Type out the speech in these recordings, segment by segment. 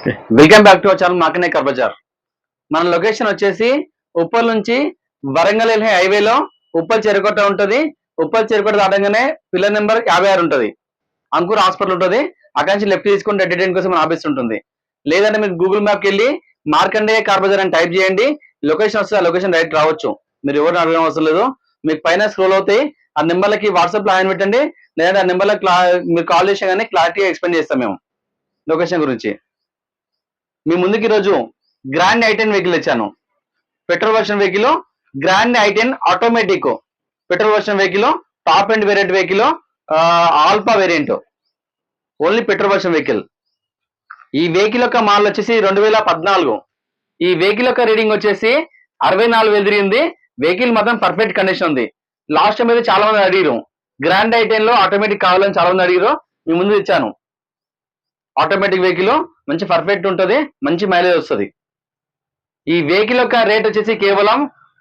Welcome back to our channel మాకనే car bazaar. మన location వచ్చేసి ఉప్పల్ నుంచి వరంగల్ వెళ్ళే హైవేలో ఉప్పల్ చెరుకోట ఉంటుంది. ఉప్పల్ చెరుకోట దాటంగానే పిల్లర్ నెంబర్ 56 ఉంటుంది. అంకుర్ హాస్పిటల్ ఉంటుంది. అక్కడి నుంచి లెఫ్ట్ తీసుకుంటే డెడ్ కోసం మన ఆఫీస్ ఉంటుంది. లేదంటే మీరు గూగుల్ మ్యాప్కి వెళ్ళి మార్కండేయ కార్ బజార్ అని టైప్ చేయండి. లొకేషన్ వస్తే ఆ లొకేషన్ డైరెక్ట్ రావచ్చు. మీరు ఎవరిని అడగడం అవసరం లేదు. మీకు పైన స్క్రోల్ అవుతాయి. ఆ నెంబర్లకి వాట్సాప్ లో ఆయన పెట్టండి. లేదంటే ఆ నెంబర్లకు మీరు కాల్ చేసే కానీ క్లారిటీగా ఎక్స్ప్లెయిన్ చేస్తాం మేము లొకేషన్ గురించి. మీ ముందుకి ఈరోజు గ్రాండ్ ఐ10 వెహికల్ ఇచ్చాను. పెట్రోల్ వర్షన్ వెహికల్, గ్రాండ్ ఐ10 automatic petrol version vehicle, top and variant vehicle, Alpha variant, only petrol version vehicle. ఈ వెహికల్ యొక్క మోడల్ వచ్చేసి 2014. ఈ వెహికల్ యొక్క రీడింగ్ వచ్చేసి 64,000 తిరిగింది. వెహికల్ మాత్రం పర్ఫెక్ట్ కండిషన్ ఉంది. లాస్ట్ టైం అయితే చాలా మంది అడిగారు గ్రాండ్ ఐ10 లో ఆటోమేటిక్ కావాలని చాలా మంది అడిగారు. మీ ముందు ఇచ్చాను. ఆటోమేటిక్ వెహికల్ మంచి పర్ఫెక్ట్ ఉంటుంది, మంచి మైలేజ్ వస్తుంది. ఈ వెహికల్ యొక్క రేట్ వచ్చేసి కేవలం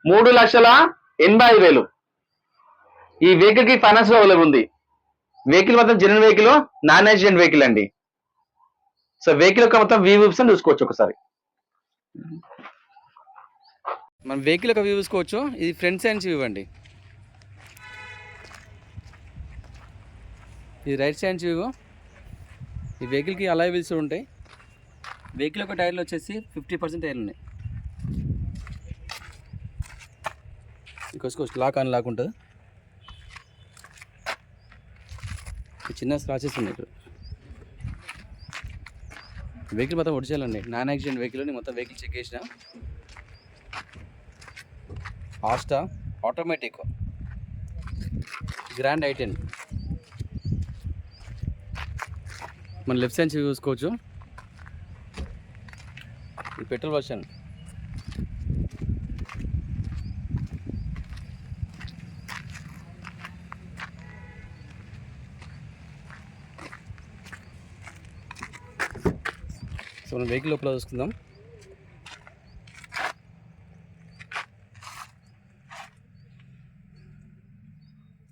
3,85,000. ఈ వెహికల్ కి ఫైనాన్స్ లో అవైలబుల్ ఉంది. వెహికల్ మొత్తం genuine vehicle, non accident vehicle అండి. సో వెహికల్ యొక్క మొత్తం వ్యూస్ చూసుకోవచ్చు ఒకసారి. మనం వెహికల్ యొక్క వ్యూ చూసుకోవచ్చు. ఇది ఫ్రంట్ సైడ్ నుంచి వ్యూ అండి. ఇది రైట్ సైడ్ నుంచి వ్యూ. ఈ వెహికల్కి అలాయ్ వీల్స్ ఉంటాయి. వెహికల్ యొక్క టైర్లు వచ్చేసి 50% టైర్లు ఉన్నాయి. ఇంకొచ్చి లాక్ అని లాక్ ఉంటుంది. చిన్న స్క్రాచెస్ ఉన్నాయి ఇక్కడ. వెహికల్ మొత్తం ఒడిచేయాలండి. Non accident vehicle. నేను మొత్తం వెహికల్ చెక్ చేసిన. ఆస్టా ఆటోమేటిక్ గ్రాండ్ ఐ10. మన లెఫ్ట్ సైడ్ చూసుకోవచ్చు. ఈ పెట్రోల్ వర్షన్. సో మనం వెహికల్ లోపల చూసుకుందాం.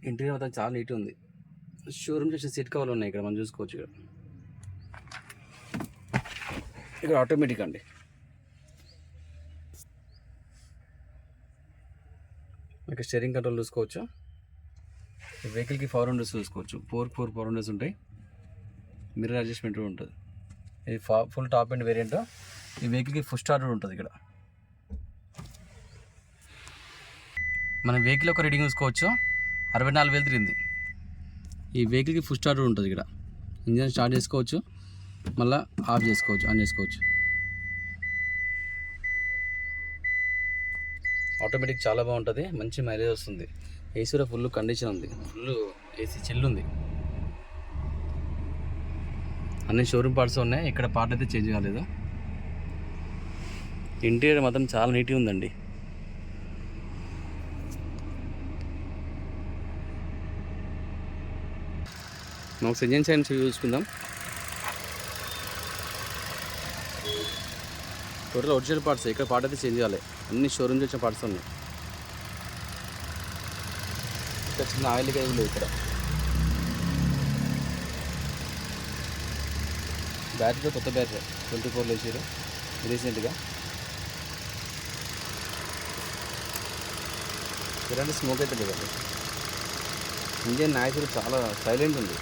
ఇంటీరియర్ మొత్తం చాలా నీట్ ఉంది. షోరూమ్ చేసిన సీట్ కవర్లు ఉన్నాయి ఇక్కడ మనం చూసుకోవచ్చు. ఇక్కడ ఆటోమేటిక్ అండి. ఇక్కడ స్టీరింగ్ కంట్రోల్ చూసుకోవచ్చు. ఈ వెహికల్కి పవర్ విండోస్ చూసుకోవచ్చు. 4 పవర్ విండోస్ ఉంటాయి. మిర్రర్ అడ్జస్ట్మెంట్ ఉంటుంది. ఇది ఫుల్ టాప్ అండ్ వేరియంట్. ఈ వెహికల్కి ఫుల్ స్టార్టర్ ఉంటుంది. ఇక్కడ మన వెహికల్ ఒక రీడింగ్ చూసుకోవచ్చు. 64,000 తిరిగింది. ఈ వెహికల్కి ఫుల్ స్టార్టర్ ఉంటుంది. ఇక్కడ ఇంజన్ స్టార్ట్ చేసుకోవచ్చు, మళ్ళీ ఆఫ్ చేసుకోవచ్చు, ఆన్ చేసుకోవచ్చు. ఆటోమేటిక్ చాలా బాగుంటుంది, మంచి మైలేజ్ వస్తుంది. ఏసీ కూడా ఫుల్ కండిషన్ ఉంది. ఫుల్ ఏసీ చిల్లు ఉంది. అన్ని షోరూమ్ పార్ట్స్ ఉన్నాయి. ఇక్కడ పార్ట్ అయితే చేంజ్ కాలేదు. ఇంటీరియర్ మాత్రం చాలా నీట్గా ఉందండి. మాకు ఇంజన్ సైడ్ చూసుకుందాం. Total original parts. ఇక్కడ పార్ట్ అయితే చేంజ్ కాలేదు. అన్ని షోరూమ్ వచ్చిన పార్ట్స్ ఉన్నాయి. ఇక్కడ చిన్న ఆయిల్ లీకేజ్ లేదు. ఇక్కడ బ్యాటరీ కొత్త బ్యాటరీ 24 వేసారు రీసెంట్గా. ఇలాంటి స్మోక్ అయితే లేదండి. ఇంజన్ నాయిస్ చాలా సైలెంట్ ఉంది.